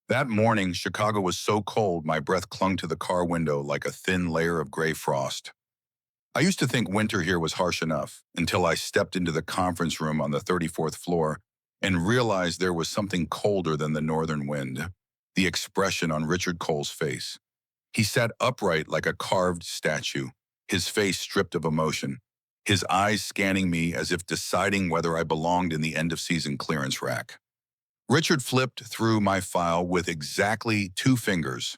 That morning, Chicago was so cold my breath clung to the car window like a thin layer of gray frost. I used to think winter here was harsh enough until I stepped into the conference room on the 34th floor and realized there was something colder than the northern wind. The expression on Richard Cole's face. He sat upright like a carved statue, his face stripped of emotion, his eyes scanning me as if deciding whether I belonged in the end-of-season clearance rack. Richard flipped through my file with exactly 2 fingers,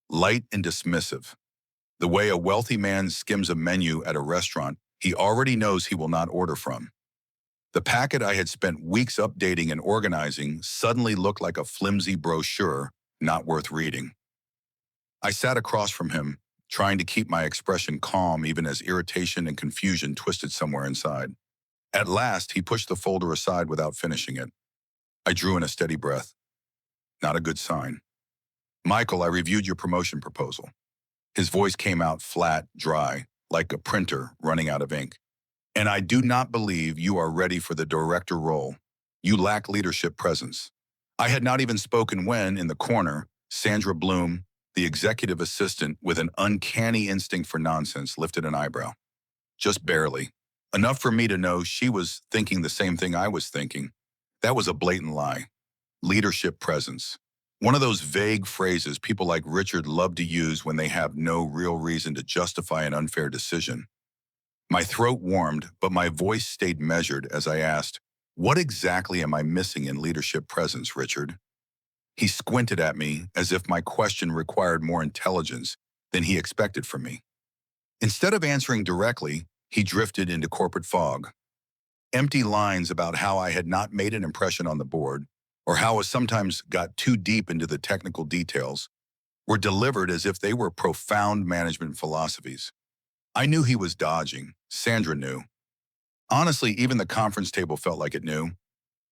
light and dismissive. The way a wealthy man skims a menu at a restaurant he already knows he will not order from. The packet I had spent weeks updating and organizing suddenly looked like a flimsy brochure not worth reading. I sat across from him, trying to keep my expression calm even as irritation and confusion twisted somewhere inside. At last, he pushed the folder aside without finishing it. I drew in a steady breath. Not a good sign. Michael, I reviewed your promotion proposal. His voice came out flat, dry, like a printer running out of ink. And I do not believe you are ready for the director role. You lack leadership presence. I had not even spoken when, in the corner, Sandra Bloom, the executive assistant with an uncanny instinct for nonsense, lifted an eyebrow. Just barely. Enough for me to know she was thinking the same thing I was thinking. That was a blatant lie. Leadership presence. One of those vague phrases people like Richard love to use when they have no real reason to justify an unfair decision. My throat warmed, but my voice stayed measured as I asked, "What exactly am I missing in leadership presence, Richard?" He squinted at me as if my question required more intelligence than he expected from me. Instead of answering directly, he drifted into corporate fog. Empty lines about how I had not made an impression on the board, or how I sometimes got too deep into the technical details, were delivered as if they were profound management philosophies. I knew he was dodging. Sandra knew. Honestly, even the conference table felt like it knew.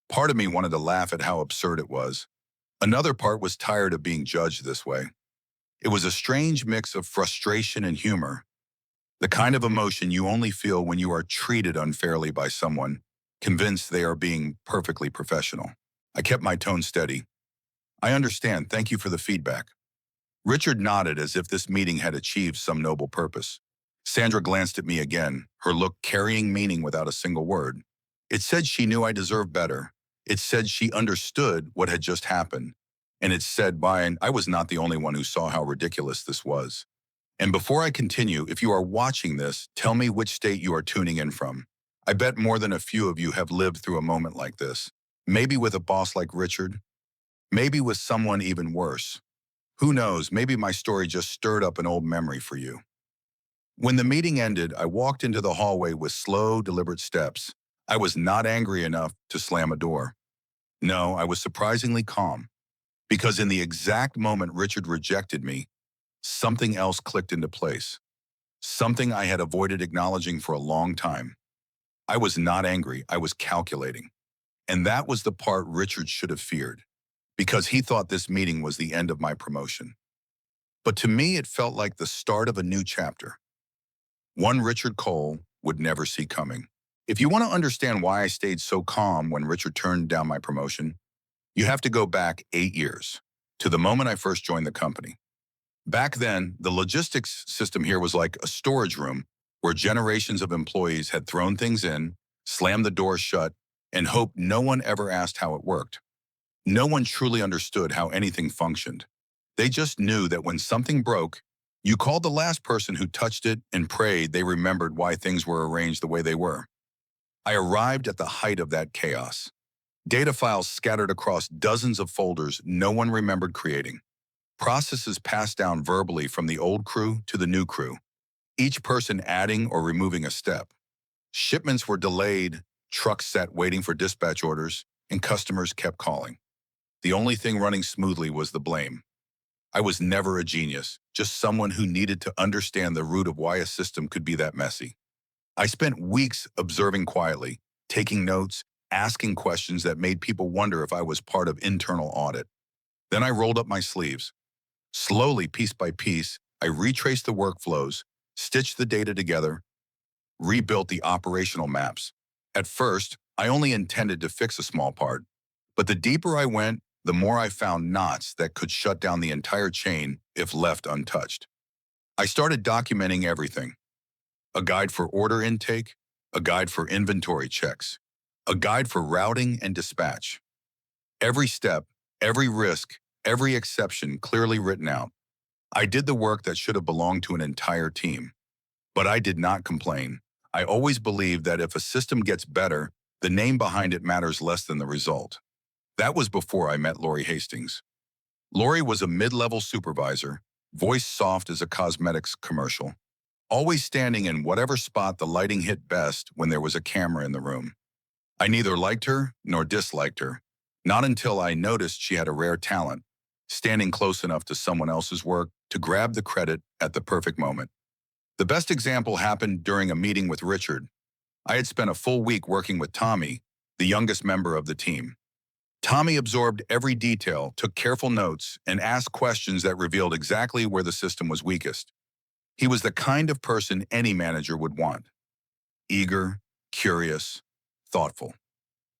Part of me wanted to laugh at how absurd it was. Another part was tired of being judged this way. It was a strange mix of frustration and humor, the kind of emotion you only feel when you are treated unfairly by someone, convinced they are being perfectly professional. I kept my tone steady. I understand. Thank you for the feedback. Richard nodded as if this meeting had achieved some noble purpose. Sandra glanced at me again, her look carrying meaning without a single word. It said she knew I deserved better. It said she understood what had just happened. And it said, Brian, I was not the only one who saw how ridiculous this was. And before I continue, if you are watching this, tell me which state you are tuning in from. I bet more than a few of you have lived through a moment like this. Maybe with a boss like Richard. Maybe with someone even worse. Who knows, maybe my story just stirred up an old memory for you. When the meeting ended, I walked into the hallway with slow, deliberate steps. I was not angry enough to slam a door. No, I was surprisingly calm. Because in the exact moment Richard rejected me, something else clicked into place. Something I had avoided acknowledging for a long time. I was not angry, I was calculating. And that was the part Richard should have feared, because he thought this meeting was the end of my promotion. But to me, it felt like the start of a new chapter. One Richard Cole would never see coming. If you want to understand why I stayed so calm when Richard turned down my promotion, you have to go back 8 years, to the moment I first joined the company. Back then, the logistics system here was like a storage room where generations of employees had thrown things in, slammed the door shut, and hoped no one ever asked how it worked. No one truly understood how anything functioned. They just knew that when something broke, you called the last person who touched it and prayed they remembered why things were arranged the way they were. I arrived at the height of that chaos. Data files scattered across dozens of folders no one remembered creating. Processes passed down verbally from the old crew to the new crew, each person adding or removing a step. Shipments were delayed, trucks sat waiting for dispatch orders, and customers kept calling. The only thing running smoothly was the blame. I was never a genius, just someone who needed to understand the root of why a system could be that messy. I spent weeks observing quietly, taking notes, asking questions that made people wonder if I was part of internal audit. Then I rolled up my sleeves. Slowly, piece by piece, I retraced the workflows, stitched the data together, rebuilt the operational maps. At first, I only intended to fix a small part, but the deeper I went, the more I found knots that could shut down the entire chain if left untouched. I started documenting everything: a guide for order intake, a guide for inventory checks, a guide for routing and dispatch. Every step, every risk, every exception clearly written out. I did the work that should have belonged to an entire team. But I did not complain. I always believed that if a system gets better, the name behind it matters less than the result. That was before I met Lori Hastings. Lori was a mid-level supervisor, voice soft as a cosmetics commercial, always standing in whatever spot the lighting hit best when there was a camera in the room. I neither liked her nor disliked her, not until I noticed she had a rare talent, standing close enough to someone else's work to grab the credit at the perfect moment. The best example happened during a meeting with Richard. I had spent a full week working with Tommy, the youngest member of the team. Tommy absorbed every detail, took careful notes, and asked questions that revealed exactly where the system was weakest. He was the kind of person any manager would want: eager, curious, thoughtful.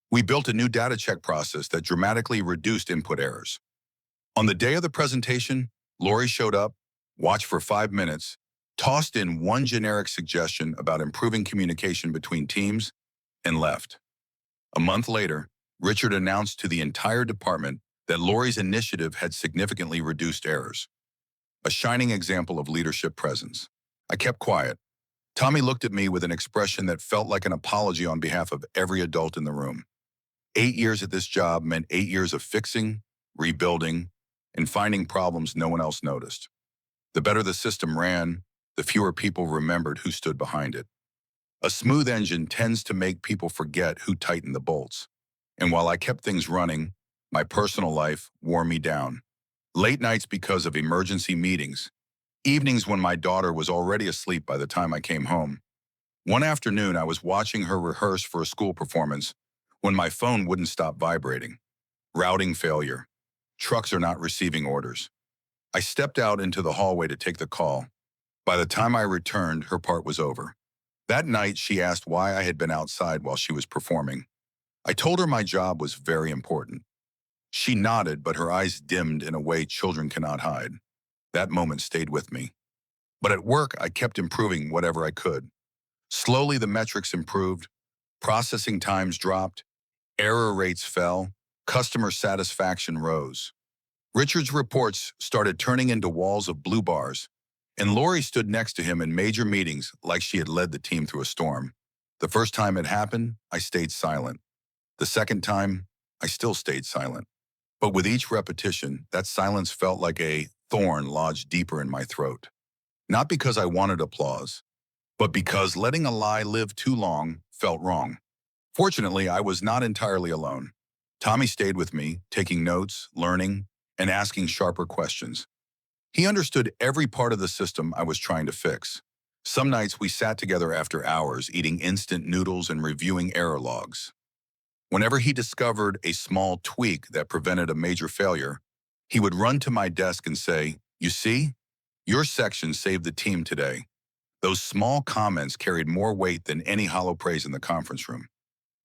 We built a new data check process that dramatically reduced input errors. On the day of the presentation, Lori showed up, watched for 5 minutes, tossed in one generic suggestion about improving communication between teams, and left. A month later, Richard announced to the entire department that Lori's initiative had significantly reduced errors. A shining example of leadership presence. I kept quiet. Tommy looked at me with an expression that felt like an apology on behalf of every adult in the room. 8 years at this job meant 8 years of fixing, rebuilding, and finding problems no one else noticed. The better the system ran, the fewer people remembered who stood behind it. A smooth engine tends to make people forget who tightened the bolts. And while I kept things running, my personal life wore me down. Late nights because of emergency meetings, evenings when my daughter was already asleep by the time I came home. One afternoon, I was watching her rehearse for a school performance when my phone wouldn't stop vibrating. Routing failure. Trucks are not receiving orders. I stepped out into the hallway to take the call. By the time I returned, her part was over. That night, she asked why I had been outside while she was performing. I told her my job was very important. She nodded, but her eyes dimmed in a way children cannot hide. That moment stayed with me. But at work, I kept improving whatever I could. Slowly, the metrics improved, processing times dropped, error rates fell, customer satisfaction rose. Richard's reports started turning into walls of blue bars, and Lori stood next to him in major meetings like she had led the team through a storm. The first time it happened, I stayed silent. The second time, I still stayed silent. But with each repetition, that silence felt like a thorn lodged deeper in my throat. Not because I wanted applause, but because letting a lie live too long felt wrong. Fortunately, I was not entirely alone. Tommy stayed with me, taking notes, learning, and asking sharper questions. He understood every part of the system I was trying to fix. Some nights we sat together after hours, eating instant noodles and reviewing error logs. Whenever he discovered a small tweak that prevented a major failure, he would run to my desk and say, "You see? Your section saved the team today." Those small comments carried more weight than any hollow praise in the conference room.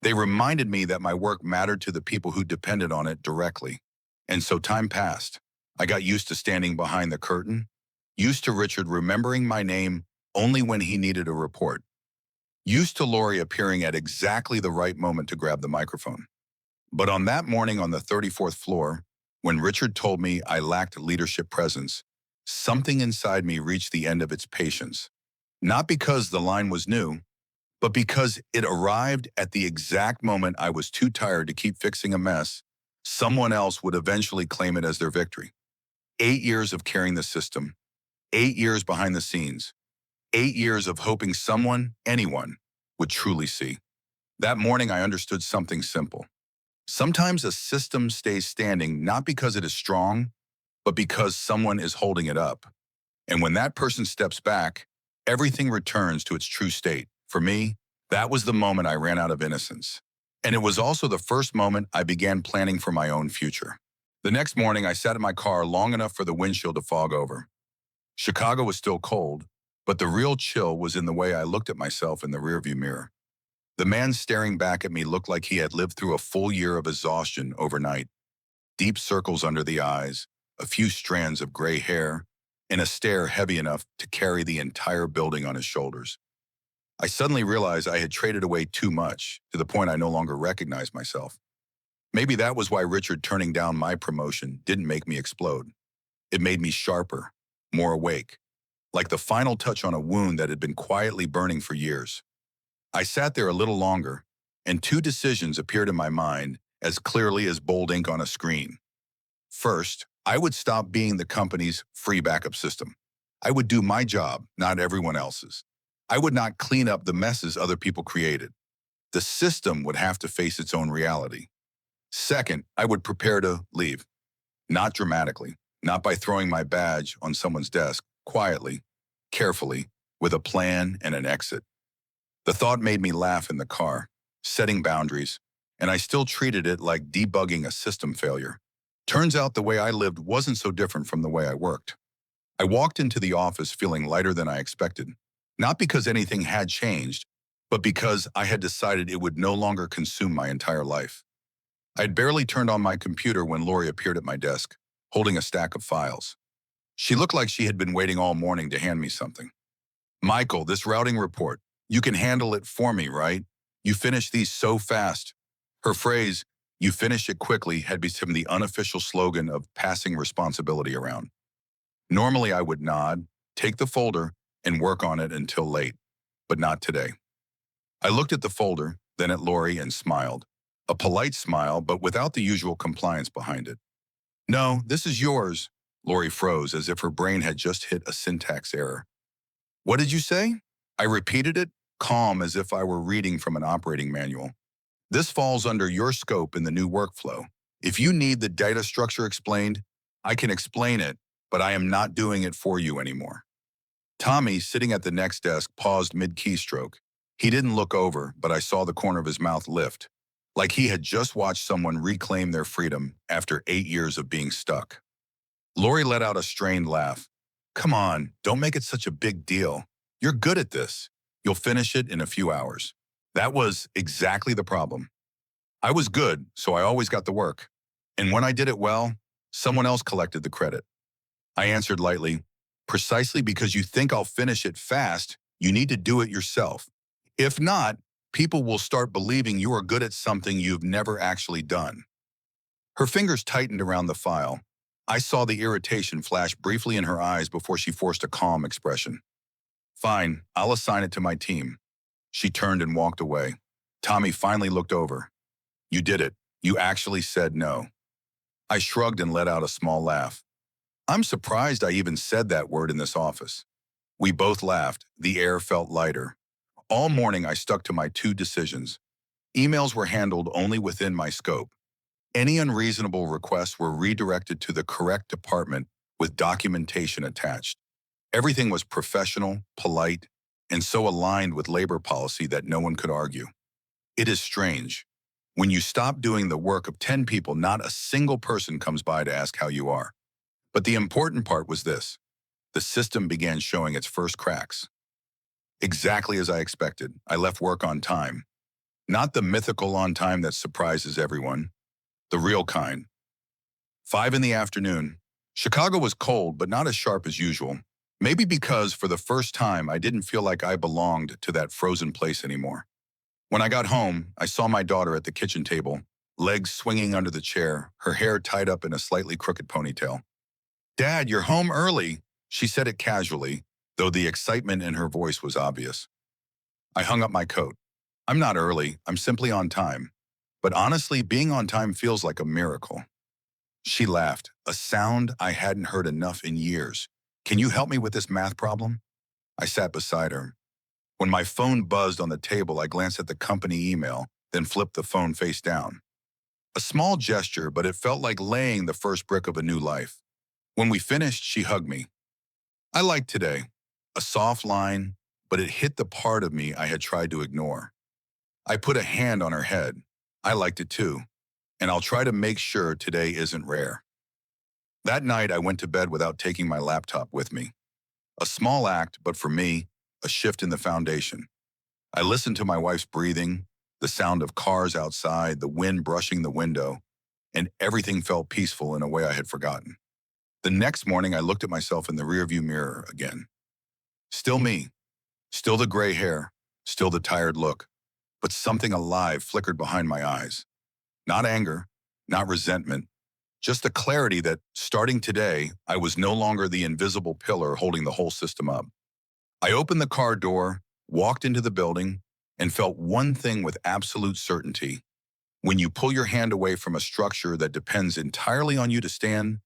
They reminded me that my work mattered to the people who depended on it directly. And so time passed. I got used to standing behind the curtain, used to Richard remembering my name only when he needed a report, used to Lori appearing at exactly the right moment to grab the microphone. But on that morning on the 34th floor, when Richard told me I lacked leadership presence, something inside me reached the end of its patience. Not because the line was new, but because it arrived at the exact moment I was too tired to keep fixing a mess. Someone else would eventually claim it as their victory. 8 years of carrying the system, 8 years behind the scenes, 8 years of hoping someone, anyone, would truly see. That morning, I understood something simple. Sometimes a system stays standing not because it is strong, but because someone is holding it up. And when that person steps back, everything returns to its true state. For me, that was the moment I ran out of innocence. And it was also the first moment I began planning for my own future. The next morning, I sat in my car long enough for the windshield to fog over. Chicago was still cold, but the real chill was in the way I looked at myself in the rearview mirror. The man staring back at me looked like he had lived through a full year of exhaustion overnight. deep circles under the eyes, a few strands of gray hair, and a stare heavy enough to carry the entire building on his shoulders. I suddenly realized I had traded away too much, to the point I no longer recognized myself. Maybe that was why Richard turning down my promotion didn't make me explode. It made me sharper, more awake, like the final touch on a wound that had been quietly burning for years. I sat there a little longer, and two decisions appeared in my mind as clearly as bold ink on a screen. First, I would stop being the company's free backup system. I would do my job, not everyone else's. I would not clean up the messes other people created. The system would have to face its own reality. Second, I would prepare to leave. Not dramatically, not by throwing my badge on someone's desk, quietly, carefully, with a plan and an exit. The thought made me laugh in the car, setting boundaries, and I still treated it like debugging a system failure. Turns out the way I lived wasn't so different from the way I worked. I walked into the office feeling lighter than I expected, not because anything had changed, but because I had decided it would no longer consume my entire life. I had barely turned on my computer when Lori appeared at my desk, holding a stack of files. She looked like she had been waiting all morning to hand me something. "Michael, this routing report, you can handle it for me, right? You finish these so fast." Her phrase, "you finish it quickly," had become the unofficial slogan of passing responsibility around. Normally I would nod, take the folder, and work on it until late, but not today. I looked at the folder, then at Lori and smiled. A polite smile, but without the usual compliance behind it. "No, this is yours." Lori froze as if her brain had just hit a syntax error. "What did you say?" I repeated it, calm as if I were reading from an operating manual. "This falls under your scope in the new workflow. If you need the data structure explained, I can explain it, but I am not doing it for you anymore." Tommy, sitting at the next desk, paused mid-keystroke. He didn't look over, but I saw the corner of his mouth lift, like he had just watched someone reclaim their freedom after 8 years of being stuck. Lori let out a strained laugh. "Come on, don't make it such a big deal. You're good at this. You'll finish it in a few hours." That was exactly the problem. I was good, so I always got the work. And when I did it well, someone else collected the credit. I answered lightly, "Precisely because you think I'll finish it fast, you need to do it yourself. If not, people will start believing you are good at something you've never actually done." Her fingers tightened around the file. I saw the irritation flash briefly in her eyes before she forced a calm expression. "Fine, I'll assign it to my team." She turned and walked away. Tommy finally looked over. "You did it. You actually said no." I shrugged and let out a small laugh. I'm surprised I even said that word in this office. We both laughed. The air felt lighter. All morning I stuck to my two decisions. Emails were handled only within my scope. Any unreasonable requests were redirected to the correct department with documentation attached. Everything was professional, polite, and so aligned with labor policy that no one could argue. It is strange. When you stop doing the work of 10 people, not a single person comes by to ask how you are. But the important part was this. The system began showing its first cracks. Exactly as I expected, I left work on time. Not the mythical on time that surprises everyone. The real kind. 5 in the afternoon. Chicago was cold, but not as sharp as usual. Maybe because, for the first time, I didn't feel like I belonged to that frozen place anymore. When I got home, I saw my daughter at the kitchen table, legs swinging under the chair, her hair tied up in a slightly crooked ponytail. "Dad, you're home early," she said it casually, though the excitement in her voice was obvious. I hung up my coat. I'm not early, I'm simply on time. But honestly, being on time feels like a miracle. She laughed, a sound I hadn't heard enough in years. "Can you help me with this math problem?" I sat beside her. When my phone buzzed on the table, I glanced at the company email, then flipped the phone face down. A small gesture, but it felt like laying the first brick of a new life. When we finished, she hugged me. "I liked today." A soft line, but it hit the part of me I had tried to ignore. I put a hand on her head. "I liked it too, and I'll try to make sure today isn't rare." That night, I went to bed without taking my laptop with me. A small act, but for me, a shift in the foundation. I listened to my wife's breathing, the sound of cars outside, the wind brushing the window, and everything felt peaceful in a way I had forgotten. The next morning, I looked at myself in the rearview mirror again. Still me, still the gray hair, still the tired look, but something alive flickered behind my eyes. Not anger, not resentment, just the clarity that, starting today, I was no longer the invisible pillar holding the whole system up. I opened the car door, walked into the building, and felt one thing with absolute certainty. When you pull your hand away from a structure that depends entirely on you to stand,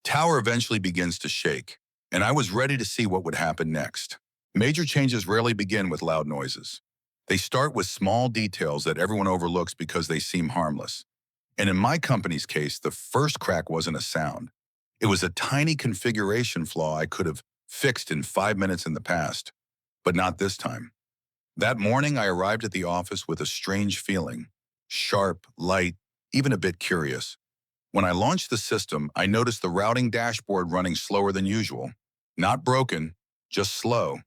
tower eventually begins to shake, and I was ready to see what would happen next. Major changes rarely begin with loud noises. They start with small details that everyone overlooks because they seem harmless. And in my company's case, the first crack wasn't a sound. It was a tiny configuration flaw I could have fixed in 5 minutes in the past, but not this time. That morning, I arrived at the office with a strange feeling, sharp, light, even a bit curious. When I launched the system, I noticed the routing dashboard running slower than usual. Not broken, just slow.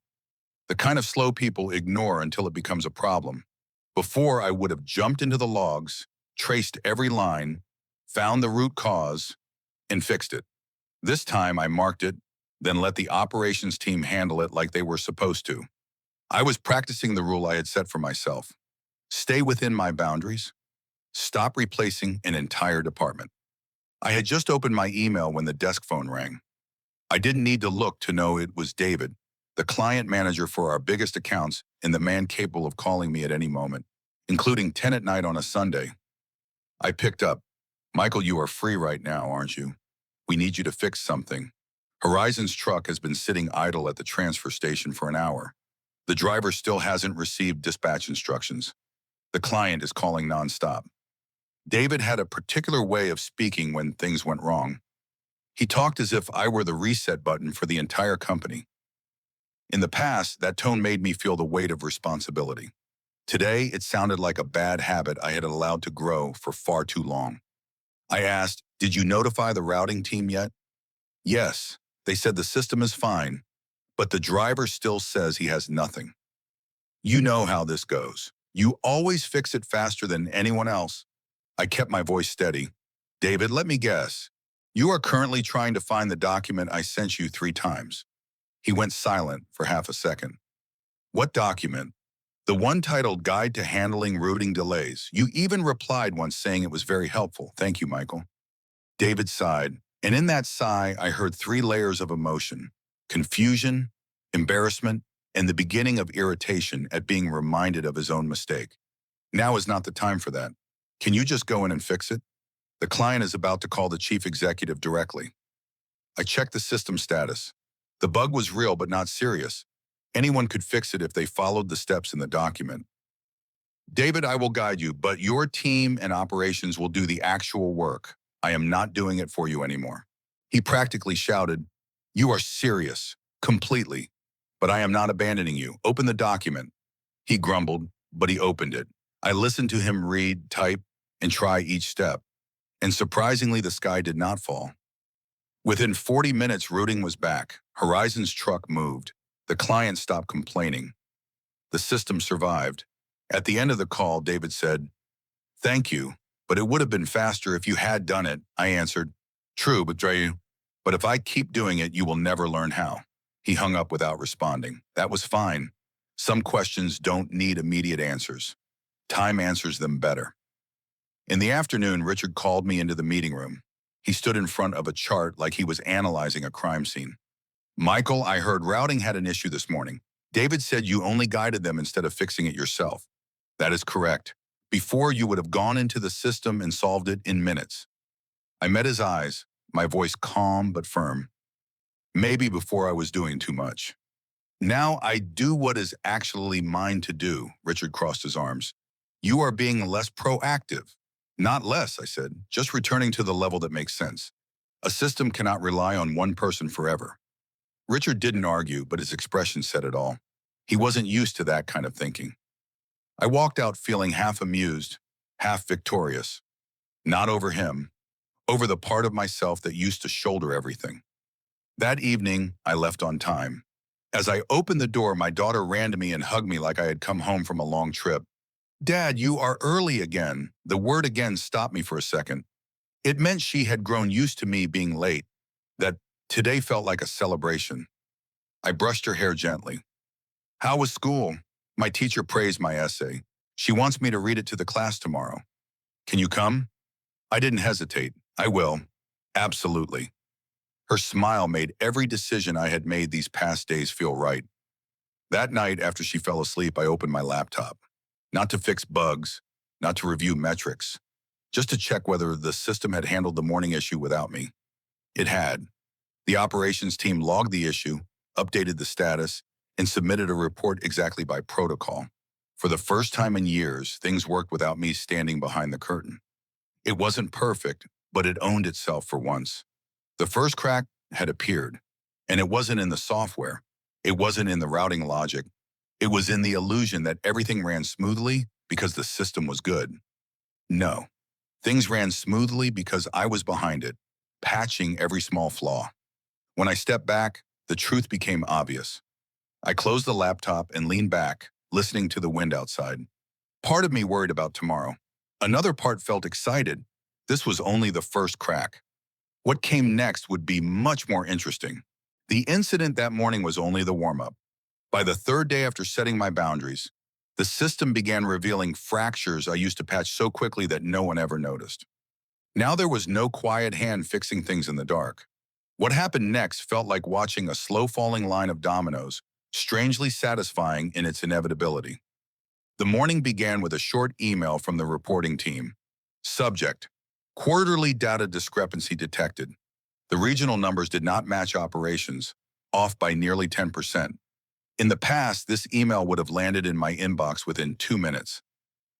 The kind of slow people ignore until it becomes a problem. Before, I would have jumped into the logs, traced every line, found the root cause, and fixed it. This time, I marked it, then let the operations team handle it like they were supposed to. I was practicing the rule I had set for myself. Stay within my boundaries. Stop replacing an entire department. I had just opened my email when the desk phone rang. I didn't need to look to know it was David, the client manager for our biggest accounts and the man capable of calling me at any moment, including 10 at night on a Sunday. I picked up. "Michael, you are free right now, aren't you? We need you to fix something. Horizon's truck has been sitting idle at the transfer station for an hour. The driver still hasn't received dispatch instructions. The client is calling nonstop." David had a particular way of speaking when things went wrong. He talked as if I were the reset button for the entire company. In the past, that tone made me feel the weight of responsibility. Today, it sounded like a bad habit I had allowed to grow for far too long. I asked, "Did you notify the routing team yet?" "Yes, they said the system is fine, but the driver still says he has nothing." "You know how this goes. You always fix it faster than anyone else." I kept my voice steady. "David, let me guess. You are currently trying to find the document I sent you 3 times. He went silent for half a second. "What document?" "The one titled Guide to Handling Routing Delays. You even replied once saying it was very helpful. Thank you, Michael." David sighed, and in that sigh, I heard 3 layers of emotion: confusion, embarrassment, and the beginning of irritation at being reminded of his own mistake. "Now is not the time for that. Can you just go in and fix it? The client is about to call the chief executive directly." I checked the system status. The bug was real but not serious. Anyone could fix it if they followed the steps in the document. "David, I will guide you, but your team and operations will do the actual work. I am not doing it for you anymore." He practically shouted, "You are serious, completely. But I am not abandoning you. Open the document." He grumbled, but he opened it. I listened to him read, type, and try each step. And surprisingly, the sky did not fall. Within 40 minutes, routing was back. Horizon's truck moved. The client stopped complaining. The system survived. At the end of the call, David said, "Thank you, but it would have been faster if you had done it." I answered, "True, but if I keep doing it, you will never learn how." He hung up without responding. That was fine. Some questions don't need immediate answers. Time answers them better. In the afternoon, Richard called me into the meeting room. He stood in front of a chart like he was analyzing a crime scene. "Michael, I heard routing had an issue this morning. David said you only guided them instead of fixing it yourself." "That is correct. Before, you would have gone into the system and solved it in minutes." I met his eyes, my voice calm but firm. "Maybe before I was doing too much. Now I do what is actually mine to do." Richard crossed his arms. "You are being less proactive." "Not less," I said, "just returning to the level that makes sense. A system cannot rely on one person forever." Richard didn't argue, but his expression said it all. He wasn't used to that kind of thinking. I walked out feeling half amused, half victorious. Not over him, over the part of myself that used to shoulder everything. That evening, I left on time. As I opened the door, my daughter ran to me and hugged me like I had come home from a long trip. Dad, you are early again. The word again stopped me for a second. It meant she had grown used to me being late, that today felt like a celebration. I brushed her hair gently. How was school? My teacher praised my essay. She wants me to read it to the class tomorrow. Can you come? I didn't hesitate. I will. Absolutely. Her smile made every decision I had made these past days feel right. That night, after she fell asleep, I opened my laptop. Not to fix bugs, not to review metrics, just to check whether the system had handled the morning issue without me. It had. The operations team logged the issue, updated the status, and submitted a report exactly by protocol. For the first time in years, things worked without me standing behind the curtain. It wasn't perfect, but it owned itself for once. The first crack had appeared, and it wasn't in the software. It wasn't in the routing logic. It was in the illusion that everything ran smoothly because the system was good. No, things ran smoothly because I was behind it, patching every small flaw. When I stepped back, the truth became obvious. I closed the laptop and leaned back, listening to the wind outside. Part of me worried about tomorrow. Another part felt excited. This was only the first crack. What came next would be much more interesting. The incident that morning was only the warm-up. By the third day after setting my boundaries, the system began revealing fractures I used to patch so quickly that no one ever noticed. Now there was no quiet hand fixing things in the dark. What happened next felt like watching a slow-falling line of dominoes, strangely satisfying in its inevitability. The morning began with a short email from the reporting team. Subject: quarterly data discrepancy detected. The regional numbers did not match operations, off by nearly 10%. In the past, this email would have landed in my inbox within 2 minutes.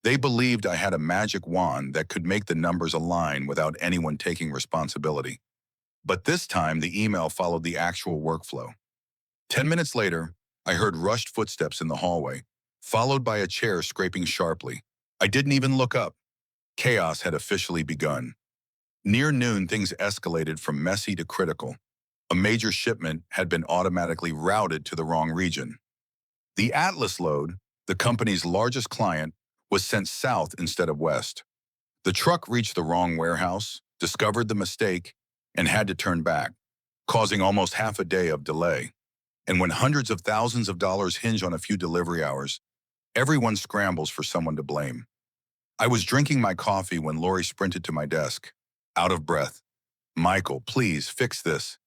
They believed I had a magic wand that could make the numbers align without anyone taking responsibility. But this time, the email followed the actual workflow. 10 minutes later, I heard rushed footsteps in the hallway, followed by a chair scraping sharply. I didn't even look up. Chaos had officially begun. Near noon, things escalated from messy to critical. A major shipment had been automatically routed to the wrong region. The Atlas load, the company's largest client, was sent south instead of west. The truck reached the wrong warehouse, discovered the mistake, and had to turn back, causing almost half a day of delay. And when hundreds of thousands of dollars hinge on a few delivery hours, everyone scrambles for someone to blame. I was drinking my coffee when Lori sprinted to my desk, out of breath. Michael, please fix this.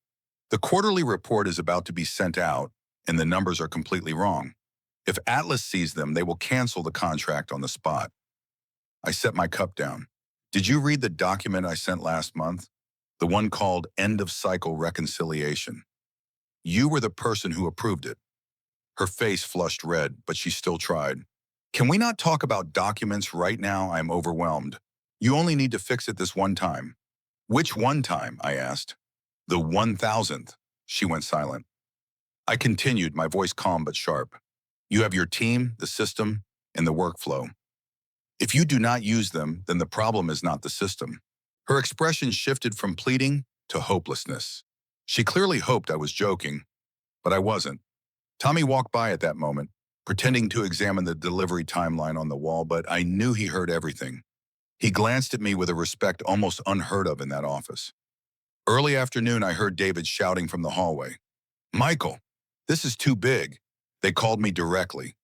The quarterly report is about to be sent out, and the numbers are completely wrong. If Atlas sees them, they will cancel the contract on the spot. I set my cup down. Did you read the document I sent last month? The one called End of Cycle Reconciliation. You were the person who approved it. Her face flushed red, but she still tried. Can we not talk about documents right now? I'm overwhelmed. You only need to fix it this one time. Which one time? I asked. The 1000th. She went silent. I continued, my voice calm but sharp. You have your team, the system, and the workflow. If you do not use them, then the problem is not the system. Her expression shifted from pleading to hopelessness. She clearly hoped I was joking, but I wasn't. Tommy walked by at that moment, pretending to examine the delivery timeline on the wall, but I knew he heard everything. He glanced at me with a respect almost unheard of in that office. Early afternoon, I heard David shouting from the hallway. Michael, this is too big. They called me directly.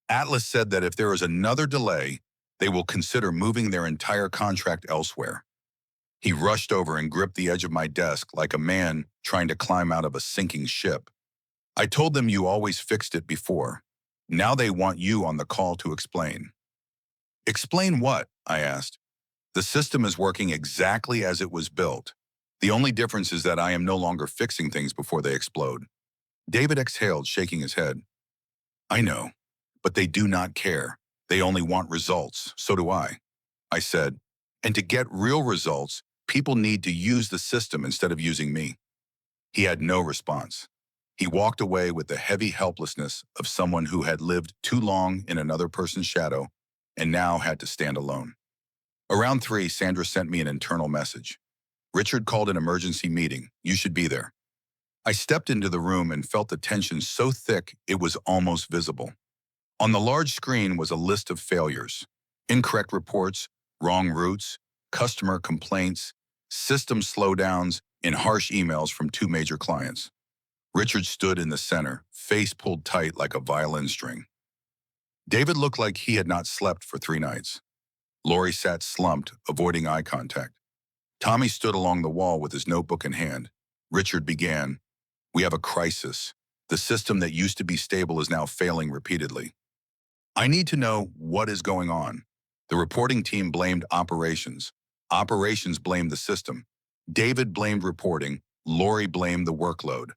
Atlas said that if there is another delay, they will consider moving their entire contract elsewhere. He rushed over and gripped the edge of my desk like a man trying to climb out of a sinking ship. I told them you always fixed it before. Now they want you on the call to explain. Explain what? I asked. The system is working exactly as it was built. The only difference is that I am no longer fixing things before they explode. David exhaled, shaking his head. I know, but they do not care. They only want results. So do I said. And to get real results, people need to use the system instead of using me. He had no response. He walked away with the heavy helplessness of someone who had lived too long in another person's shadow and now had to stand alone. Around 3, Sandra sent me an internal message. Richard called an emergency meeting. You should be there. I stepped into the room and felt the tension so thick it was almost visible. On the large screen was a list of failures: incorrect reports, wrong routes, customer complaints, system slowdowns, and harsh emails from two major clients. Richard stood in the center, face pulled tight like a violin string. David looked like he had not slept for 3 nights. Lori sat slumped, avoiding eye contact. Tommy stood along the wall with his notebook in hand. Richard began, "We have a crisis. The system that used to be stable is now failing repeatedly. I need to know what is going on." The reporting team blamed operations. Operations blamed the system. David blamed reporting. Lori blamed the workload.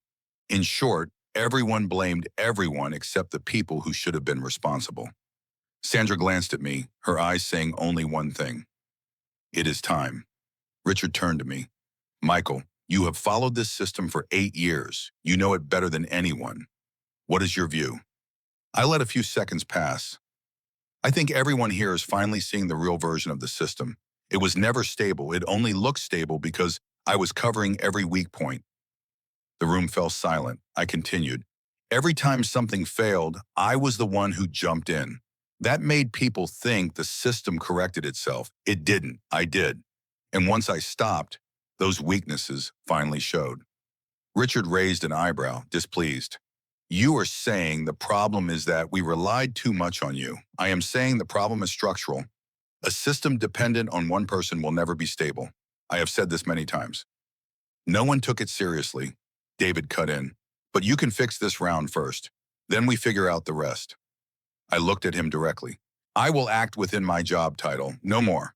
In short, everyone blamed everyone except the people who should have been responsible. Sandra glanced at me, her eyes saying only one thing: "It is time." Richard turned to me. "Michael, you have followed this system for 8 years. You know it better than anyone. What is your view?" I let a few seconds pass. "I think everyone here is finally seeing the real version of the system. It was never stable. It only looked stable because I was covering every weak point." The room fell silent. I continued. "Every time something failed, I was the one who jumped in. That made people think the system corrected itself. It didn't. I did. And once I stopped, those weaknesses finally showed." Richard raised an eyebrow, displeased. "You are saying the problem is that we relied too much on you. I am saying the problem is structural. A system dependent on one person will never be stable. I have said this many times." No one took it seriously. David cut in. "But you can fix this round first. Then we figure out the rest." I looked at him directly. "I will act within my job title, no more."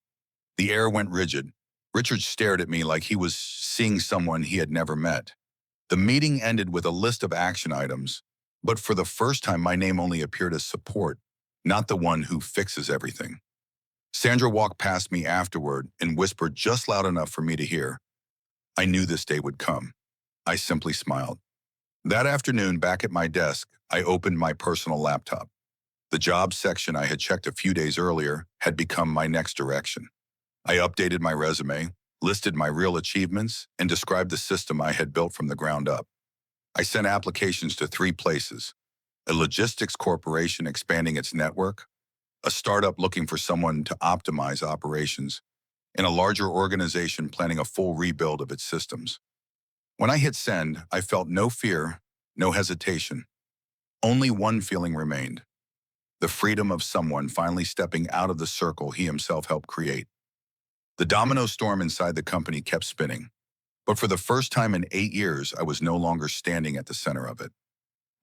The air went rigid. Richard stared at me like he was seeing someone he had never met. The meeting ended with a list of action items, but for the first time my name only appeared as support, not the one who fixes everything. Sandra walked past me afterward and whispered just loud enough for me to hear, "I knew this day would come." I simply smiled. That afternoon, back at my desk, I opened my personal laptop. The jobs section I had checked a few days earlier had become my next direction. I updated my resume, listed my real achievements, and described the system I had built from the ground up. I sent applications to 3 places: a logistics corporation expanding its network, a startup looking for someone to optimize operations, and a larger organization planning a full rebuild of its systems. When I hit send, I felt no fear, no hesitation. Only one feeling remained: the freedom of someone finally stepping out of the circle he himself helped create. The domino storm inside the company kept spinning, but for the first time in 8 years, I was no longer standing at the center of it.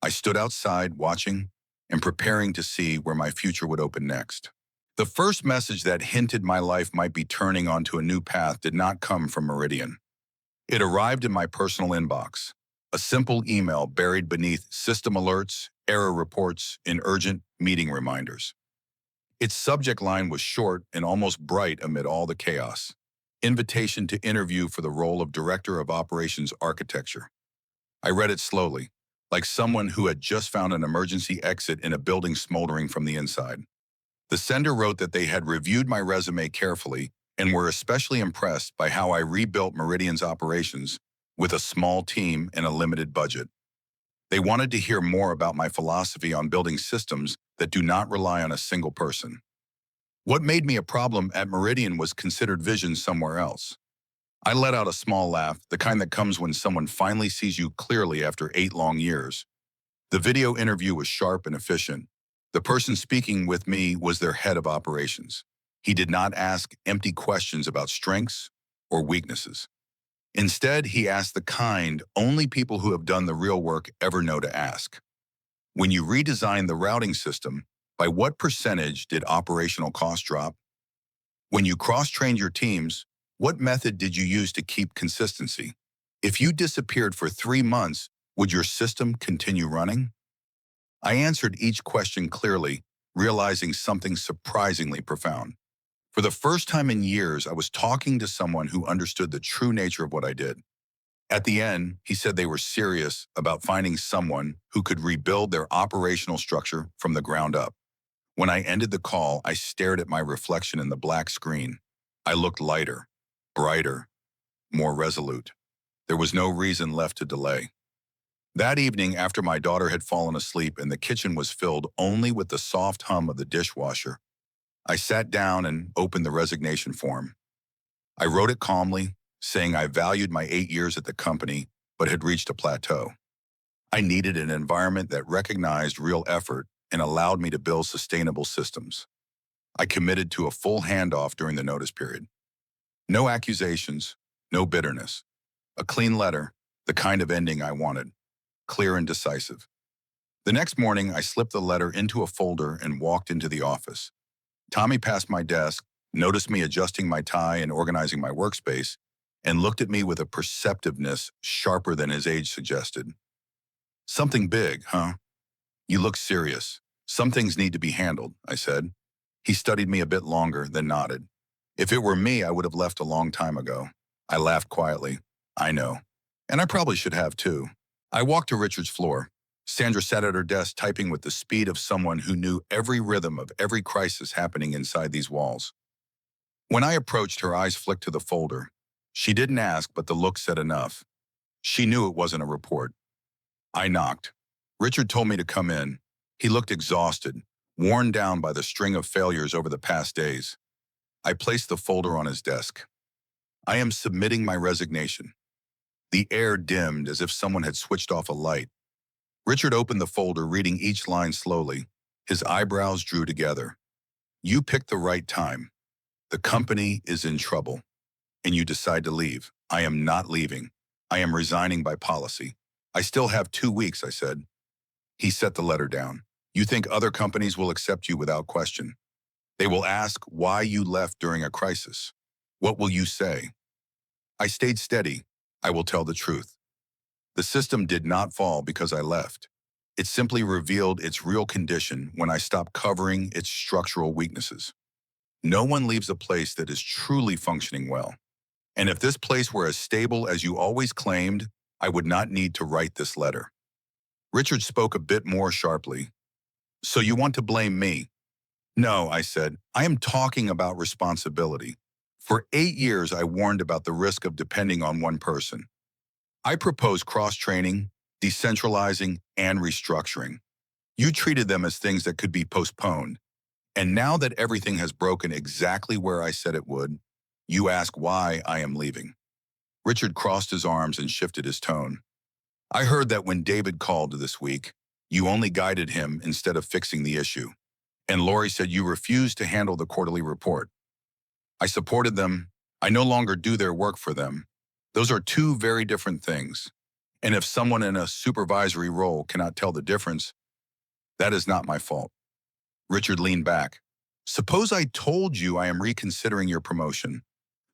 I stood outside, watching and preparing to see where my future would open next. The first message that hinted my life might be turning onto a new path did not come from Meridian. It arrived in my personal inbox, a simple email buried beneath system alerts, error reports, and urgent meeting reminders. Its subject line was short and almost bright amid all the chaos: invitation to interview for the role of Director of Operations Architecture. I read it slowly, like someone who had just found an emergency exit in a building smoldering from the inside. The sender wrote that they had reviewed my resume carefully and were especially impressed by how I rebuilt Meridian's operations with a small team and a limited budget. They wanted to hear more about my philosophy on building systems that do not rely on a single person. What made me a problem at Meridian was considered vision somewhere else. I let out a small laugh, the kind that comes when someone finally sees you clearly after 8 long years. The video interview was sharp and efficient. The person speaking with me was their head of operations. He did not ask empty questions about strengths or weaknesses. Instead, he asked the kind only people who have done the real work ever know to ask. When you redesigned the routing system, by what percentage did operational costs drop? When you cross-trained your teams, what method did you use to keep consistency? If you disappeared for 3 months, would your system continue running? I answered each question clearly, realizing something surprisingly profound. For the first time in years, I was talking to someone who understood the true nature of what I did. At the end, he said they were serious about finding someone who could rebuild their operational structure from the ground up. When I ended the call, I stared at my reflection in the black screen. I looked lighter, brighter, more resolute. There was no reason left to delay. That evening, after my daughter had fallen asleep and the kitchen was filled only with the soft hum of the dishwasher, I sat down and opened the resignation form. I wrote it calmly, saying I valued my 8 years at the company, but had reached a plateau. I needed an environment that recognized real effort and allowed me to build sustainable systems. I committed to a full handoff during the notice period. No accusations, no bitterness. A clean letter, the kind of ending I wanted, clear and decisive. The next morning, I slipped the letter into a folder and walked into the office. Tommy passed my desk, noticed me adjusting my tie and organizing my workspace, and looked at me with a perceptiveness sharper than his age suggested. "Something big, huh? You look serious. Some things need to be handled," I said. He studied me a bit longer, then nodded. "If it were me, I would have left a long time ago." I laughed quietly. "I know. And I probably should have too." I walked to Richard's floor. Sandra sat at her desk typing with the speed of someone who knew every rhythm of every crisis happening inside these walls. When I approached, her eyes flicked to the folder. She didn't ask, but the look said enough. She knew it wasn't a report. I knocked. Richard told me to come in. He looked exhausted, worn down by the string of failures over the past days. I placed the folder on his desk. "I am submitting my resignation." The air dimmed as if someone had switched off a light. Richard opened the folder, reading each line slowly. His eyebrows drew together. "You picked the right time. The company is in trouble, and you decide to leave. I am not leaving. I am resigning by policy." "I still have 2 weeks," I said. He set the letter down. "You think other companies will accept you without question? They will ask why you left during a crisis. What will you say?" I stayed steady. "I will tell the truth. The system did not fall because I left. It simply revealed its real condition when I stopped covering its structural weaknesses. No one leaves a place that is truly functioning well. And if this place were as stable as you always claimed, I would not need to write this letter." Richard spoke a bit more sharply. "So you want to blame me?" "No," I said. "I am talking about responsibility. For 8 years, I warned about the risk of depending on one person. I proposed cross-training, decentralizing, and restructuring. You treated them as things that could be postponed. And now that everything has broken exactly where I said it would, you ask why I am leaving." Richard crossed his arms and shifted his tone. "I heard that when David called this week, you only guided him instead of fixing the issue. And Lori said you refused to handle the quarterly report. I supported them. I no longer do their work for them. Those are two very different things. And if someone in a supervisory role cannot tell the difference, that is not my fault." Richard leaned back. "Suppose I told you I am reconsidering your promotion.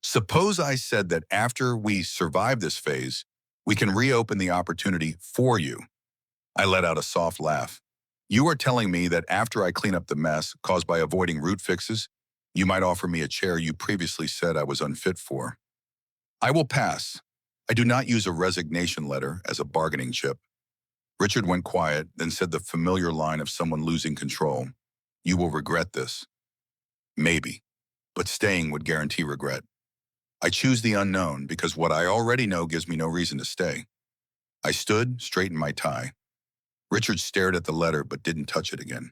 Suppose I said that after we survive this phase, we can reopen the opportunity for you." I let out a soft laugh. "You are telling me that after I clean up the mess caused by avoiding root fixes, you might offer me a chair you previously said I was unfit for." "I will pass. I do not use a resignation letter as a bargaining chip." Richard went quiet, then said the familiar line of someone losing control. "You will regret this." "Maybe, but staying would guarantee regret. I choose the unknown because what I already know gives me no reason to stay." I stood, straightened my tie. Richard stared at the letter but didn't touch it again.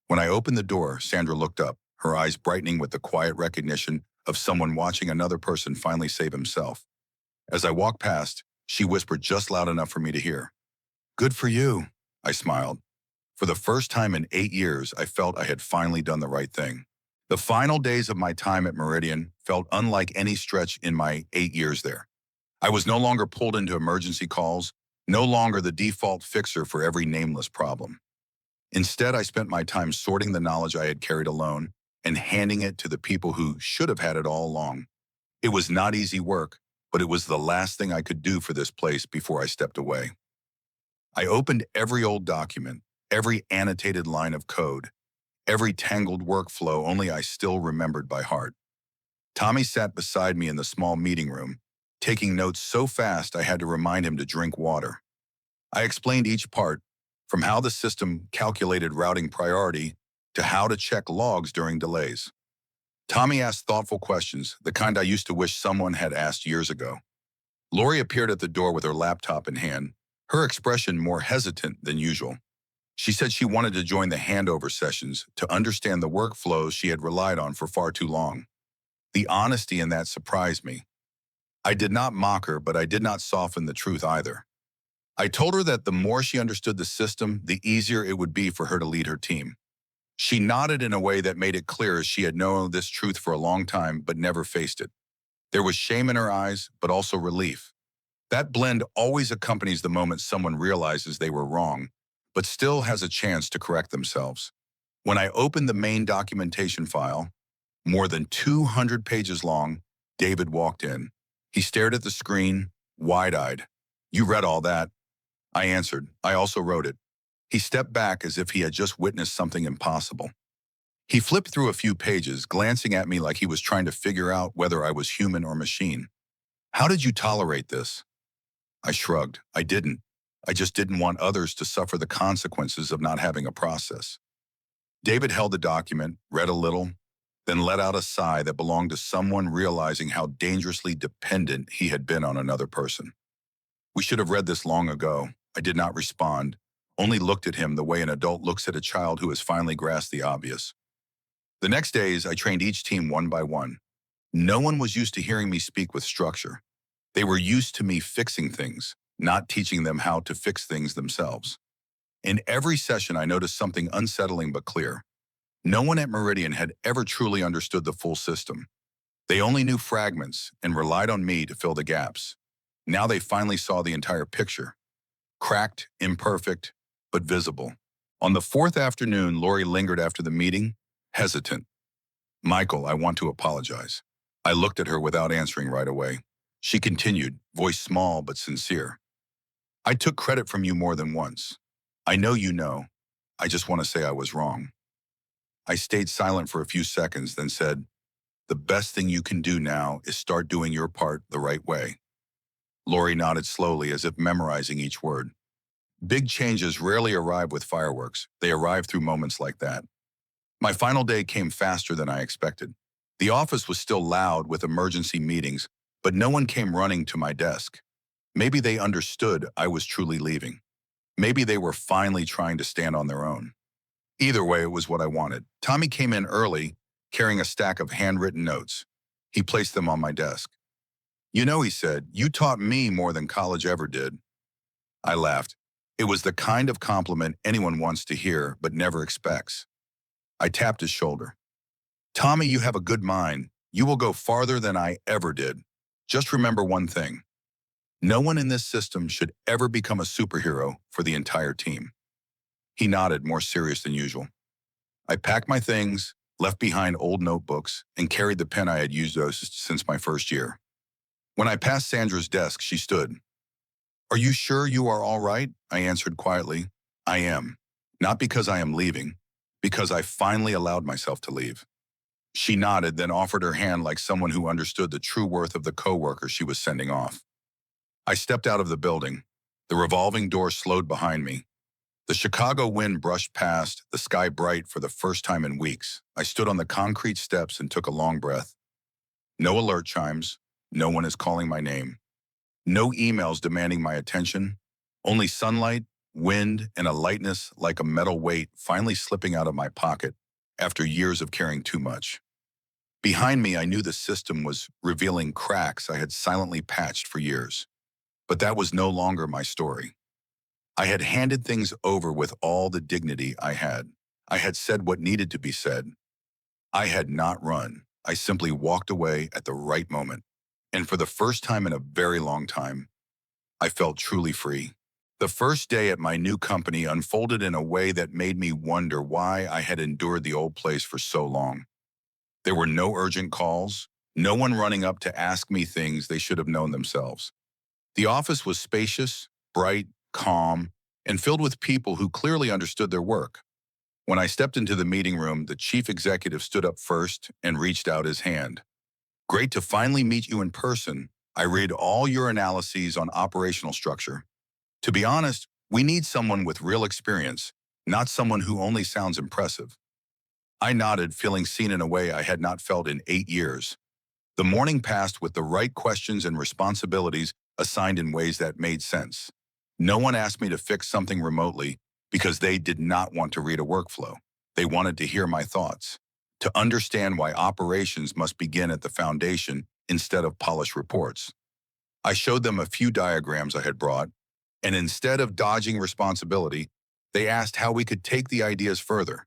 When I opened the door, Sandra looked up, her eyes brightening with the quiet recognition of someone watching another person finally save himself. As I walked past, she whispered just loud enough for me to hear. "Good for you," I smiled. For the first time in 8 years, I felt I had finally done the right thing. The final days of my time at Meridian felt unlike any stretch in my 8 years there. I was no longer pulled into emergency calls, no longer the default fixer for every nameless problem. Instead, I spent my time sorting the knowledge I had carried alone and handing it to the people who should have had it all along. It was not easy work, but it was the last thing I could do for this place before I stepped away. I opened every old document, every annotated line of code, every tangled workflow only I still remembered by heart. Tommy sat beside me in the small meeting room, taking notes so fast I had to remind him to drink water. I explained each part, from how the system calculated routing priority to how to check logs during delays. Tommy asked thoughtful questions, the kind I used to wish someone had asked years ago. Lori appeared at the door with her laptop in hand, her expression more hesitant than usual. She said she wanted to join the handover sessions to understand the workflows she had relied on for far too long. The honesty in that surprised me. I did not mock her, but I did not soften the truth either. I told her that the more she understood the system, the easier it would be for her to lead her team. She nodded in a way that made it clear she had known this truth for a long time but never faced it. There was shame in her eyes, but also relief. That blend always accompanies the moment someone realizes they were wrong, but still has a chance to correct themselves. When I opened the main documentation file, more than 200 pages long, David walked in. He stared at the screen, wide-eyed. "You read all that?" I answered. "I also wrote it." He stepped back as if he had just witnessed something impossible. He flipped through a few pages, glancing at me like he was trying to figure out whether I was human or machine. "How did you tolerate this?" I shrugged. I didn't. I just didn't want others to suffer the consequences of not having a process. David held the document, read a little, then let out a sigh that belonged to someone realizing how dangerously dependent he had been on another person. "We should have read this long ago." I did not respond, only looked at him the way an adult looks at a child who has finally grasped the obvious. The next days, I trained each team one by one. No one was used to hearing me speak with structure. They were used to me fixing things, not teaching them how to fix things themselves. In every session, I noticed something unsettling but clear. No one at Meridian had ever truly understood the full system. They only knew fragments and relied on me to fill the gaps. Now they finally saw the entire picture. Cracked, imperfect, but visible. On the fourth afternoon, Lori lingered after the meeting, hesitant. "Michael, I want to apologize." I looked at her without answering right away. She continued, voice small but sincere. "I took credit from you more than once. I know you know. I just want to say I was wrong." I stayed silent for a few seconds, then said, "The best thing you can do now is start doing your part the right way." Lori nodded slowly as if memorizing each word. Big changes rarely arrive with fireworks. They arrive through moments like that. My final day came faster than I expected. The office was still loud with emergency meetings, but no one came running to my desk. Maybe they understood I was truly leaving. Maybe they were finally trying to stand on their own. Either way, it was what I wanted. Tommy came in early, carrying a stack of handwritten notes. He placed them on my desk. "You know," he said, "you taught me more than college ever did." I laughed. It was the kind of compliment anyone wants to hear but never expects. I tapped his shoulder. "Tommy, you have a good mind. You will go farther than I ever did. Just remember one thing. No one in this system should ever become a superhero for the entire team." He nodded, more serious than usual. I packed my things, left behind old notebooks, and carried the pen I had used since my first year. When I passed Sandra's desk, she stood. "Are you sure you are all right?" I answered quietly. "I am. Not because I am leaving, because I finally allowed myself to leave." She nodded, then offered her hand like someone who understood the true worth of the coworker she was sending off. I stepped out of the building. The revolving door slowed behind me. The Chicago wind brushed past, the sky bright for the first time in weeks. I stood on the concrete steps and took a long breath. No alert chimes. No one is calling my name. No emails demanding my attention. Only sunlight, wind, and a lightness like a metal weight finally slipping out of my pocket after years of carrying too much. Behind me, I knew the system was revealing cracks I had silently patched for years. But that was no longer my story. I had handed things over with all the dignity I had. I had said what needed to be said. I had not run. I simply walked away at the right moment. And for the first time in a very long time, I felt truly free. The first day at my new company unfolded in a way that made me wonder why I had endured the old place for so long. There were no urgent calls, no one running up to ask me things they should have known themselves. The office was spacious, bright, calm, and filled with people who clearly understood their work. When I stepped into the meeting room, the chief executive stood up first and reached out his hand. "Great to finally meet you in person. I read all your analyses on operational structure. To be honest, we need someone with real experience, not someone who only sounds impressive." I nodded, feeling seen in a way I had not felt in 8 years. The morning passed with the right questions and responsibilities assigned in ways that made sense. No one asked me to fix something remotely because they did not want to read a workflow. They wanted to hear my thoughts, to understand why operations must begin at the foundation instead of polished reports. I showed them a few diagrams I had brought, and instead of dodging responsibility, they asked how we could take the ideas further.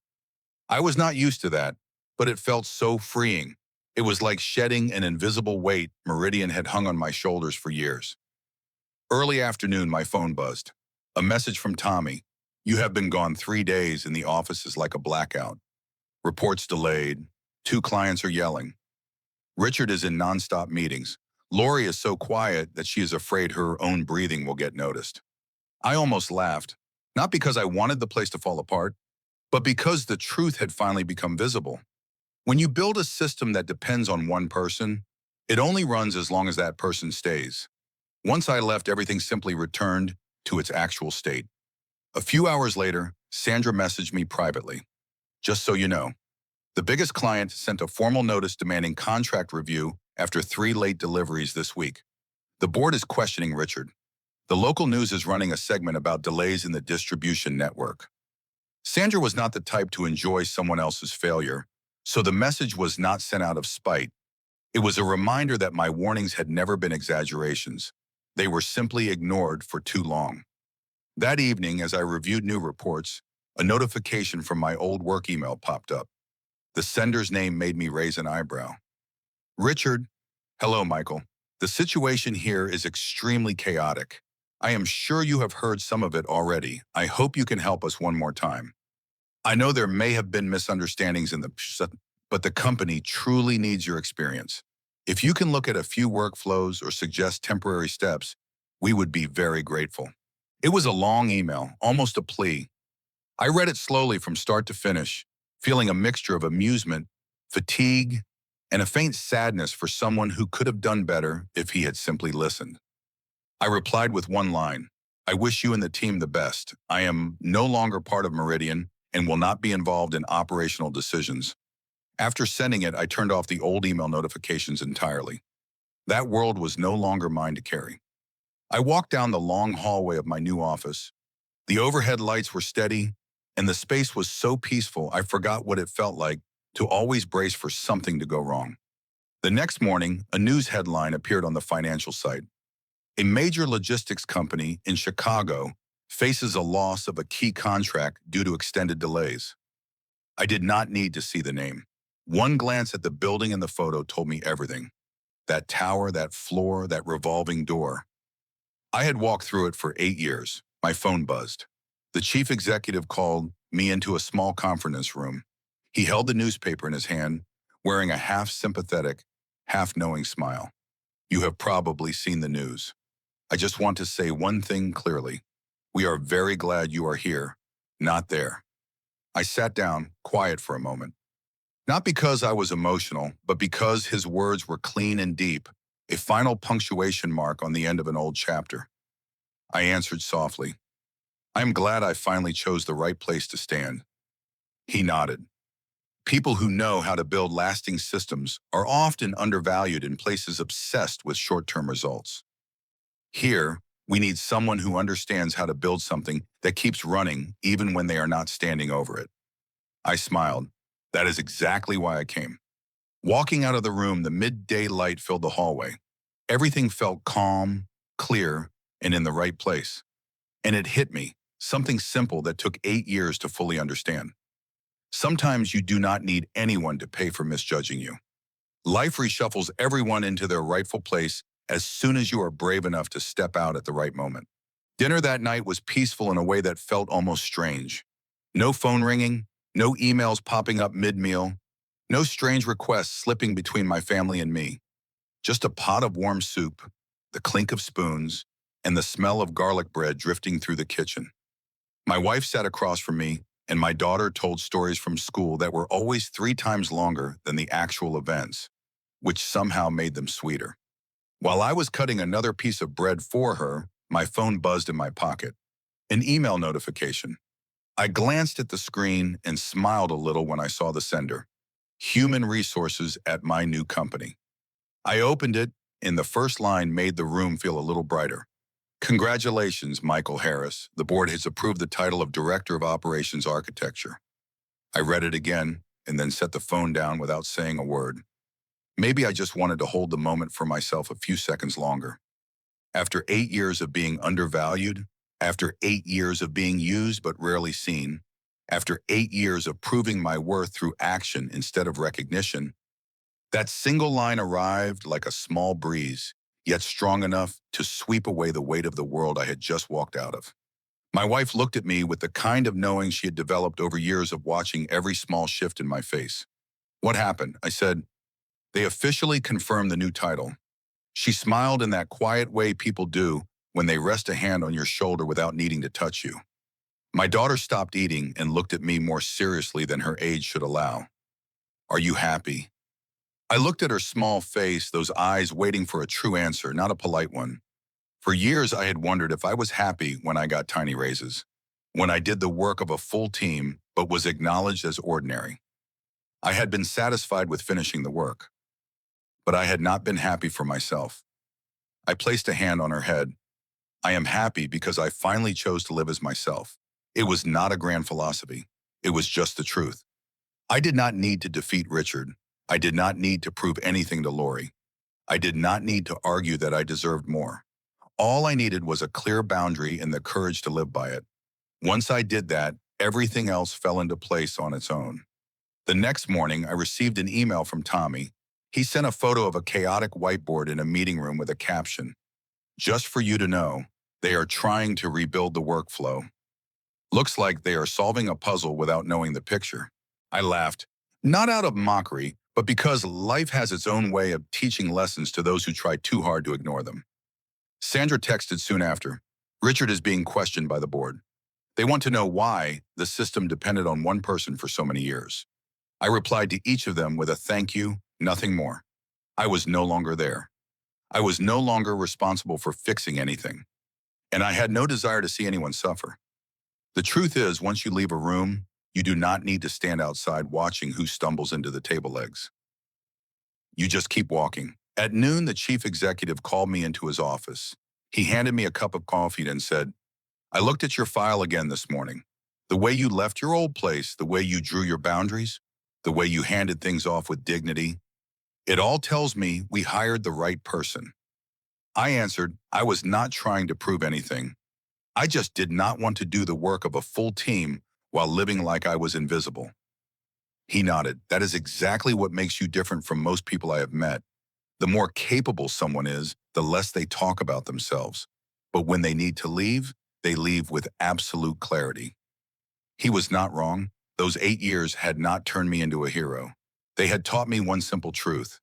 I was not used to that, but it felt so freeing. It was like shedding an invisible weight Meridian had hung on my shoulders for years. Early afternoon, my phone buzzed. A message from Tommy. You have been gone 3 days and the office is like a blackout. Reports delayed. 2 clients are yelling. Richard is in nonstop meetings. Lori is so quiet that she is afraid her own breathing will get noticed. I almost laughed, not because I wanted the place to fall apart, but because the truth had finally become visible. When you build a system that depends on one person, it only runs as long as that person stays. Once I left, everything simply returned to its actual state. A few hours later, Sandra messaged me privately. Just so you know, the biggest client sent a formal notice demanding contract review after 3 late deliveries this week. The board is questioning Richard. The local news is running a segment about delays in the distribution network. Sandra was not the type to enjoy someone else's failure, so the message was not sent out of spite. It was a reminder that my warnings had never been exaggerations. They were simply ignored for too long. That evening, as I reviewed new reports, a notification from my old work email popped up. The sender's name made me raise an eyebrow. Richard, hello, Michael. The situation here is extremely chaotic. I am sure you have heard some of it already. I hope you can help us one more time. I know there may have been misunderstandings but the company truly needs your experience. If you can look at a few workflows or suggest temporary steps, we would be very grateful. It was a long email, almost a plea. I read it slowly from start to finish, feeling a mixture of amusement, fatigue, and a faint sadness for someone who could have done better if he had simply listened. I replied with one line. I wish you and the team the best. I am no longer part of Meridian and will not be involved in operational decisions. After sending it, I turned off the old email notifications entirely. That world was no longer mine to carry. I walked down the long hallway of my new office. The overhead lights were steady, and the space was so peaceful I forgot what it felt like to always brace for something to go wrong. The next morning, a news headline appeared on the financial site. A major logistics company in Chicago faces a loss of a key contract due to extended delays. I did not need to see the name. One glance at the building and the photo told me everything. That tower, that floor, that revolving door. I had walked through it for 8 years. My phone buzzed. The chief executive called me into a small conference room. He held the newspaper in his hand, wearing a half-sympathetic, half-knowing smile. You have probably seen the news. I just want to say one thing clearly. We are very glad you are here, not there. I sat down, quiet for a moment. Not because I was emotional, but because his words were clean and deep, a final punctuation mark on the end of an old chapter. I answered softly. I am glad I finally chose the right place to stand. He nodded. People who know how to build lasting systems are often undervalued in places obsessed with short-term results. Here, we need someone who understands how to build something that keeps running even when they are not standing over it. I smiled. That is exactly why I came. Walking out of the room, the midday light filled the hallway. Everything felt calm, clear, and in the right place. And it hit me, something simple that took 8 years to fully understand. Sometimes you do not need anyone to pay for misjudging you. Life reshuffles everyone into their rightful place as soon as you are brave enough to step out at the right moment. Dinner that night was peaceful in a way that felt almost strange. No phone ringing, no emails popping up mid-meal, no strange requests slipping between my family and me. Just a pot of warm soup, the clink of spoons, and the smell of garlic bread drifting through the kitchen. My wife sat across from me, and my daughter told stories from school that were always 3 times longer than the actual events, which somehow made them sweeter. While I was cutting another piece of bread for her, my phone buzzed in my pocket. An email notification. I glanced at the screen and smiled a little when I saw the sender. Human resources at my new company. I opened it, and the first line made the room feel a little brighter. Congratulations, Michael Harris. The board has approved the title of Director of Operations Architecture. I read it again and then set the phone down without saying a word. Maybe I just wanted to hold the moment for myself a few seconds longer. After 8 years of being undervalued, after 8 years of being used but rarely seen, after 8 years of proving my worth through action instead of recognition, that single line arrived like a small breeze, yet strong enough to sweep away the weight of the world I had just walked out of. My wife looked at me with the kind of knowing she had developed over years of watching every small shift in my face. What happened? I said, they officially confirmed the new title. She smiled in that quiet way people do when they rest a hand on your shoulder without needing to touch you. My daughter stopped eating and looked at me more seriously than her age should allow. Are you happy? I looked at her small face, those eyes waiting for a true answer, not a polite one. For years, I had wondered if I was happy when I got tiny raises, when I did the work of a full team but was acknowledged as ordinary. I had been satisfied with finishing the work, but I had not been happy for myself. I placed a hand on her head. I am happy because I finally chose to live as myself. It was not a grand philosophy. It was just the truth. I did not need to defeat Richard. I did not need to prove anything to Lori. I did not need to argue that I deserved more. All I needed was a clear boundary and the courage to live by it. Once I did that, everything else fell into place on its own. The next morning, I received an email from Tommy. He sent a photo of a chaotic whiteboard in a meeting room with a caption, "Just for you to know, they are trying to rebuild the workflow. Looks like they are solving a puzzle without knowing the picture." I laughed, not out of mockery, but because life has its own way of teaching lessons to those who try too hard to ignore them. Sandra texted soon after, "Richard is being questioned by the board. They want to know why the system depended on one person for so many years." I replied to each of them with a thank you, nothing more. I was no longer there. I was no longer responsible for fixing anything, and I had no desire to see anyone suffer. The truth is, once you leave a room, you do not need to stand outside watching who stumbles into the table legs. You just keep walking. At noon, the chief executive called me into his office. He handed me a cup of coffee and said, "I looked at your file again this morning. The way you left your old place, the way you drew your boundaries, the way you handed things off with dignity, it all tells me we hired the right person." I answered, I was not trying to prove anything. I just did not want to do the work of a full team while living like I was invisible. He nodded. "That is exactly what makes you different from most people I have met. The more capable someone is, the less they talk about themselves. But when they need to leave, they leave with absolute clarity." He was not wrong. Those 8 years had not turned me into a hero. They had taught me one simple truth.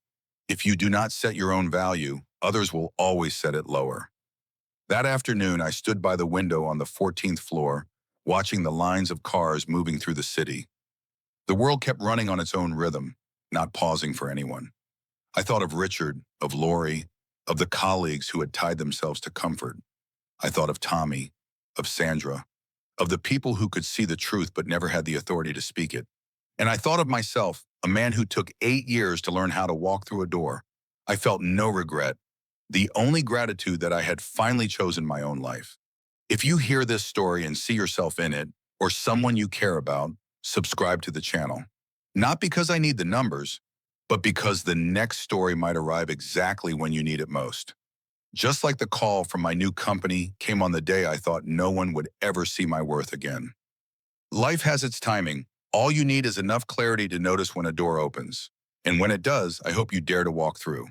If you do not set your own value, others will always set it lower. That afternoon, I stood by the window on the 14th floor, watching the lines of cars moving through the city. The world kept running on its own rhythm, not pausing for anyone. I thought of Richard, of Lori, of the colleagues who had tied themselves to comfort. I thought of Tommy, of Sandra, of the people who could see the truth but never had the authority to speak it. And I thought of myself, a man who took 8 years to learn how to walk through a door. I felt no regret, the only gratitude that I had finally chosen my own life. If you hear this story and see yourself in it, or someone you care about, subscribe to the channel. Not because I need the numbers, but because the next story might arrive exactly when you need it most. Just like the call from my new company came on the day I thought no one would ever see my worth again. Life has its timing. All you need is enough clarity to notice when a door opens. And when it does, I hope you dare to walk through.